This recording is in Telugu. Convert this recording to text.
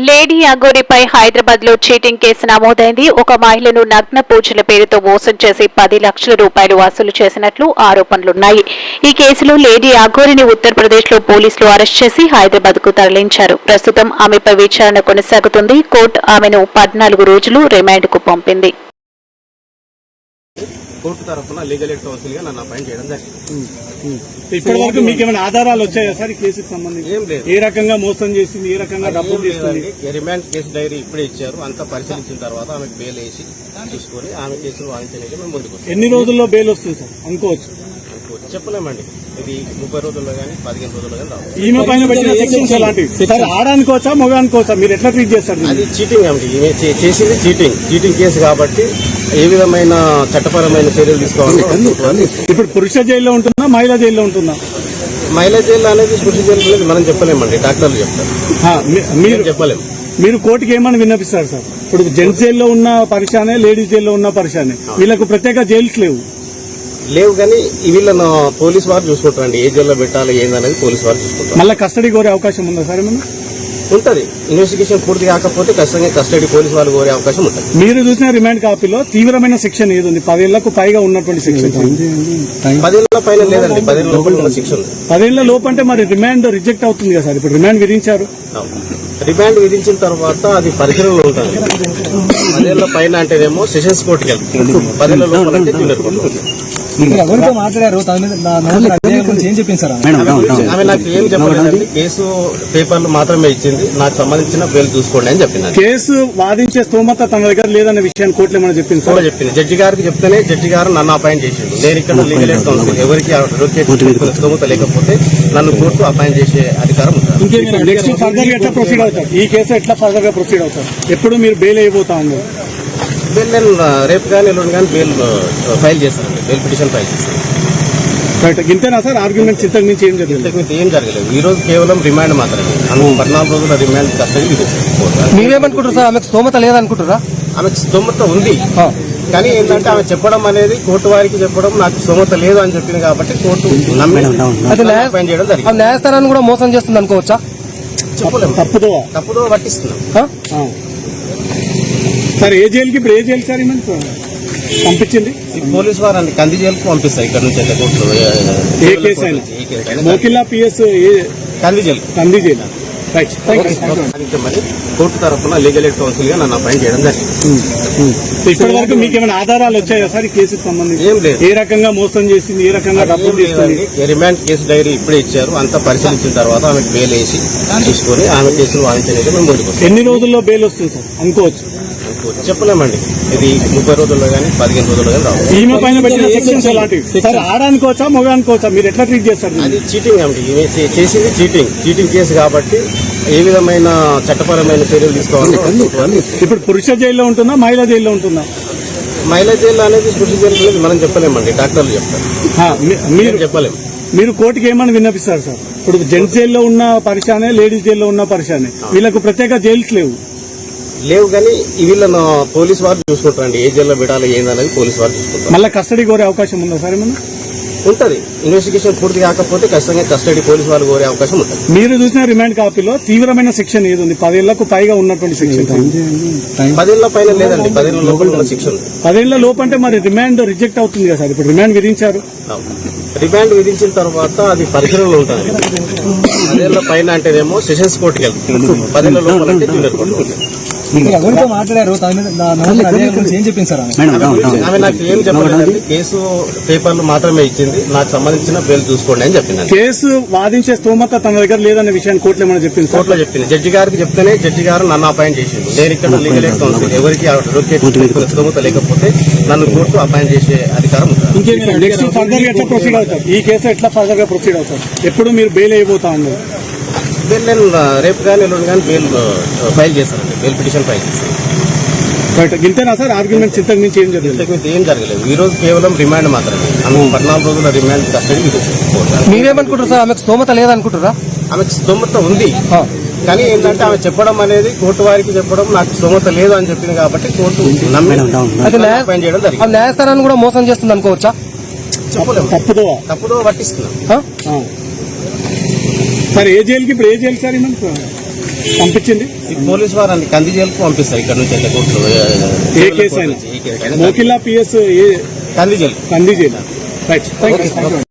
లేడీ అఘోరిపై హైదరాబాద్ లో చీటింగ్ కేసు నమోదైంది. ఒక మహిళను నగ్న పూజల పేరుతో మోసం చేసి 10 లక్షల రూపాయలు వసూలు చేసినట్లు ఆరోపణలున్నాయి. ఈ కేసులో లేడీ అఘోరిని ఉత్తరప్రదేశ్ లో పోలీసులు అరెస్ట్ చేసి హైదరాబాద్ కు తరలించారు. ప్రస్తుతం ఆమెపై విచారణ కొనసాగుతుంది. కోర్టు ఆమెను 14 రోజులు రిమాండ్ కు పంపింది. కోర్టు తరఫున లీగల్ ఎయిడ్ కౌన్సిల్ గా నన్ను అపాయింట్ చేయడం జరిగింది. ఇప్పటి వరకు మీకు ఏమైనా ఆధారాలు వచ్చాయా సార్ ఈ కేసుకు సంబంధించి? ఏం లేదు. ఏ రకంగా మోసం చేసింది, ఏ రకంగా డబ్బులు తీసుకుంది? రిమాండ్ కేసు డైరీ ఇప్పుడే ఇచ్చారు. అంతా పరిశీలించిన తర్వాత ఆమెకు బెయిల్ వేసి చూసుకుని ఆమె కేసులు వాదించడానికి మేము ముందుకు వస్తాం. ఎన్ని రోజుల్లో బెయిల్ వస్తుంది సార్ అనుకోవచ్చు? చెప్పలేమండి. ఇది 30 రోజుల్లో కానీ 15 రోజుల్లో కానీ రావు. ఈమె పైన పెట్టిన సెక్షన్స్ ఎలాంటివి సార్? ఆడానుకోవచ్చా, మొగ అనుకోవచ్చా? మీరు ఎట్లా ట్రీట్ చేస్తారు? అది చీటింగ్ అండి. ఈమె చేసింది చీటింగ్ కేసు కాబట్టి ఏ విధమైన చట్టపరమైన చర్యలు తీసుకోవాలి. ఇప్పుడు పురుష జైల్లో ఉంటుందా, మహిళా జైల్లో ఉంటుందా? మహిళా జైలు అనేది పురుష జైలు అనేది మనం చెప్పలేమండి, డాక్టర్లు చెప్తారు. మీరు చెప్పలేము. మీరు కోర్టుకి ఏమని విన్నపిస్తారు సార్? ఇప్పుడు జెంట్స్ జైల్లో ఉన్న పరిశానే, లేడీస్ జైల్లో ఉన్న పరిశానే, వీళ్ళకు ప్రత్యేక జైల్స్ లేవు కానీ వీళ్ళను పోలీసు వారు చూసుకుంటారండి. ఏ జైల్లో పెట్టాలి ఏందనేది పోలీసు వారు చూసుకుంటారు. మళ్ళీ కస్టడీ కోరే అవకాశం ఉందా సార్? ఏమన్నా ఉంటది. ఇన్వెస్టిగేషన్ పూర్తి కాకపోతే ఖచ్చితంగా కస్టడీ పోలీసు వాళ్ళు కోరే అవకాశం ఉంటుంది. మీరు చూసిన రిమాండ్ కాపీలో తీవ్రమైన సెక్షన్ ఏది ఉంది? 10 ఏళ్లకు పైగా ఉన్నటువంటి సెక్షన్. 10 ఏళ్ల పైన లేదండి, 10 ఏళ్ల లోపల ఉన్న శిక్ష ఉంది. 10 ఏళ్ల లోపు అంటే మరి రిమాండ్ రిజెక్ట్ అవుతుంది కదా సార్? ఇప్పుడు రిమాండ్ విధించారు. రిమాండ్ విధించిన తర్వాత అది పరిశీలనలో ఉంటుంది. 10 ఏళ్ల పైన అంటేనేమో సెషన్స్ కోర్టుకి వెళ్తుంది. 10 ఏళ్ల లోపల అంటే జూనియర్ కోర్టు. మాట్లాడారు ఏం చెప్పింది సార్? ఆమె నాకు ఏం చెప్పలేదండి. కేసు పేపర్లు మాత్రమే ఇచ్చింది. నాకు సంబంధించిన బెయిల్ చూసుకోండి అని చెప్పింది. కేసు వాదించే స్తోమత తన దగ్గర లేదన్న విషయాన్ని కోర్టులో ఏమైనా చెప్పింది సార్? చెప్పింది. జడ్జి గారికి చెప్తేనే జడ్జి గారు నన్ను అపాయింట్ చేసిండు. నేను ఇక్కడ లీగల్ ఎయిడ్ కౌన్సిల్ ఎవరికి స్తోమత లేకపోతే నన్ను కోర్టు అపాయింట్ చేసే అధికారం ఉంది. నెక్స్ట్ ఫర్దర్ ఎట్లా ప్రొసీడ్ అవుతారు? ఈ కేసు ఎట్లా ఫర్దర్ గా ప్రొసీడ్ అవుతారు? ఎప్పుడు మీరు బెయిల్ అయిపోతా ఉన్నారు? బెయిల్ నేను రేపు కానీ ఎల్లుండి కానీ బెయిల్ ఫైల్ చేస్తానండి. బెయిల్ పిటిషన్ ఫైల్ చేస్తాను. ఇంతేనా సార్ ఆర్గ్యుమెంట్స్? ఇంతకు మించి ఏం జరిగింది? ఏం జరగలేదు. ఈ రోజు కేవలం రిమాండ్ మాత్రమే. 14 రోజుల రిమాండ్ కస్టడీ. మీరేమనుకుంటారు సార్? ఆమెకు స్తోమత లేదనుకుంటారా? ఆమెకు స్తోమత ఉంది కానీ ఏంటంటే ఆమె చెప్పడం అనేది కోర్టు వారికి చెప్పడం నాకు స్తోమత లేదు అని చెప్పింది కాబట్టి కోర్టు నమ్మి అపాయింట్ చేయడం జరిగింది. న్యాయస్థానాన్ని కూడా మోసం చేస్తుంది అనుకోవచ్చా? చెప్పలేము. తప్పుదో పట్టిస్తున్నాం సార్. ఏ జైలుకి ఇప్పుడు ఏ జైలు సార్ పంపించింది? పోలీసు వారు అండి కంది జైలుకు పంపిస్తాయి. ఇక్కడ నుంచి ఏ కేసు అయినా మోకిల్లా పిఎస్ కంది జైలు. మరి కోర్టు తరఫున లీగల్ ఎయిడ్ కౌన్సిల్ గా నన్ను అపాయింట్ చేయడం జరిగింది. ఇప్పటి వరకు మీకు ఏమైనా ఆధారాలు వచ్చాయా సార్ ఈ కేసుకు సంబంధించి? ఏం లేదు. ఏ రకంగా మోసం చేసింది, ఏ రకంగా డబ్బులు తీసుకుంది? రిమాండ్ కేసు డైరీ ఇప్పుడే ఇచ్చారు. అంతా పరిశీలించిన తర్వాత ఆమెకు బెయిల్ వేసి చూసుకుని ఆమె కేసులు వాదించడానికి మేము ముందుకు వస్తాం. ఎన్ని రోజుల్లో బెయిల్ వస్తుంది సార్ అనుకోవచ్చు? చెప్పలేమండి. ఇది 30 రోజుల్లో కానీ 15 రోజుల్లో కానీ రావు. ఈమె పైన పెట్టిన సెక్షన్స్ ఎలాంటివి సార్? ఆడానుకోవచ్చా, మొగ అనుకోవచ్చా? మీరు ఎట్లా ట్రీట్ చేస్తారు? అది చీటింగ్ అండి. ఈమె చేసింది చీటింగ్ కేసు కాబట్టి ఏ విధమైన చట్టపరమైన చర్యలు తీసుకోవాలి. ఇప్పుడు పురుష జైల్లో ఉంటుందా, మహిళా జైల్లో ఉంటుందా? మహిళా జైలు అనేది పురుష జైలు అనేది మనం చెప్పలేమండి, డాక్టర్లు చెప్తారు. మీరు చెప్పలేము. మీరు కోర్టుకి ఏమని విన్నపిస్తారు సార్? ఇప్పుడు జెంట్స్ జైల్లో ఉన్న పరిశానే, లేడీస్ జైల్లో ఉన్న పరిశానే, వీళ్ళకు ప్రత్యేక జైల్స్ లేవు కానీ వీళ్ళను పోలీసు వారు చూసుకుంటారండి. ఏ జైల్లో పెట్టాలి ఏందనేది పోలీసు వారు చూసుకుంటారు. మళ్ళీ కస్టడీ కోరే అవకాశం ఉందా సార్? ఏమన్నా ఉంటది. ఇన్వెస్టిగేషన్ పూర్తి కాకపోతే ఖచ్చితంగా కస్టడీ పోలీసు వాళ్ళు కోరే అవకాశం ఉంటుంది. మీరు చూసిన రిమాండ్ కాపీలో తీవ్రమైన సెక్షన్ ఏది ఉంది? 10 ఏళ్లకు పైగా ఉన్నటువంటి సెక్షన్. 10 ఏళ్ల పైన లేదండి, 10 ఏళ్ల లోపల ఉన్న శిక్ష ఉంది. 10 ఏళ్ల లోపు అంటే మరి రిమాండ్ రిజెక్ట్ అవుతుంది కదా సార్? ఇప్పుడు రిమాండ్ విధించారు. రిమాండ్ విధించిన తర్వాత అది పరిశీలనలో ఉంటుంది. 10 ఏళ్ల పైన అంటేనేమో సెషన్స్ కోర్టుకి వెళ్తుంది. 10 ఏళ్ల లోపల అంటే జూనియర్ కోర్టు. మాట్లాడారు ఏం చెప్పింది సార్? ఆమె నాకు ఏం చెప్పలేదండి. కేసు పేపర్లు మాత్రమే ఇచ్చింది. నాకు సంబంధించిన బెయిల్ చూసుకోండి అని చెప్పింది. కేసు వాదించే స్తోమత తన దగ్గర లేదన్న విషయాన్ని కోర్టులో ఏమైనా చెప్పింది? కోర్టులో చెప్పింది. జడ్జి గారికి చెప్తేనే జడ్జి గారు నన్ను అపాయింట్ చేసిండు. నేను ఇక్కడ లీగల్ ఎయిడ్ కౌన్సిల్ ఎవరికి స్తోమత లేకపోతే నన్ను కోర్టు అపాయింట్ చేసే అధికారం ఉంది. నెక్స్ట్ ఫర్దర్ ఎట్లా ప్రొసీడ్ అవుతారు? ఈ కేసు ఎట్లా ఫర్దర్ గా ప్రొసీడ్ అవుతారు? ఎప్పుడు మీరు బెయిల్ అయిపోతా ఉన్నారు? బెయిల్ నేను రేపు కానీ ఎల్లుండి కానీ బెయిల్ ఫైల్ చేస్తానండి. బెయిల్ పిటిషన్ ఫైల్ చేస్తాను. ఇంతేనా సార్ ఆర్గ్యుమెంట్స్? ఇంతకు మించి ఏం జరిగింది? ఏం జరగలేదు. ఈ రోజు కేవలం రిమాండ్ మాత్రమే. 14 రోజుల రిమాండ్ కస్టడీ. మీరేమనుకుంటారు సార్? ఆమెకు స్తోమత లేదనుకుంటారా? ఆమెకు స్తోమత ఉంది కానీ ఏంటంటే ఆమె చెప్పడం అనేది కోర్టు వారికి చెప్పడం నాకు స్తోమత లేదు అని చెప్పింది కాబట్టి కోర్టు నమ్మి అపాయింట్ చేయడం జరిగింది. న్యాయస్థానాన్ని కూడా మోసం చేస్తుంది అనుకోవచ్చా? చెప్పలేము. తప్పుదో పట్టిస్తున్నాం సార్. ఏ జైలుకి ఇప్పుడు ఏ జైలు సార్? పంపించింది ఈ పోలీసు వారిని కంది జైలుకు పంపిస్తారు ఇక్కడ నుంచి అయితే కోర్టులో ఏ కేసు అయినా ఈ కేసు అయినా మోకిల్లా పిఎస్ కంది జైలు కంది జైలు రైట్ థ్యాంక్ యూ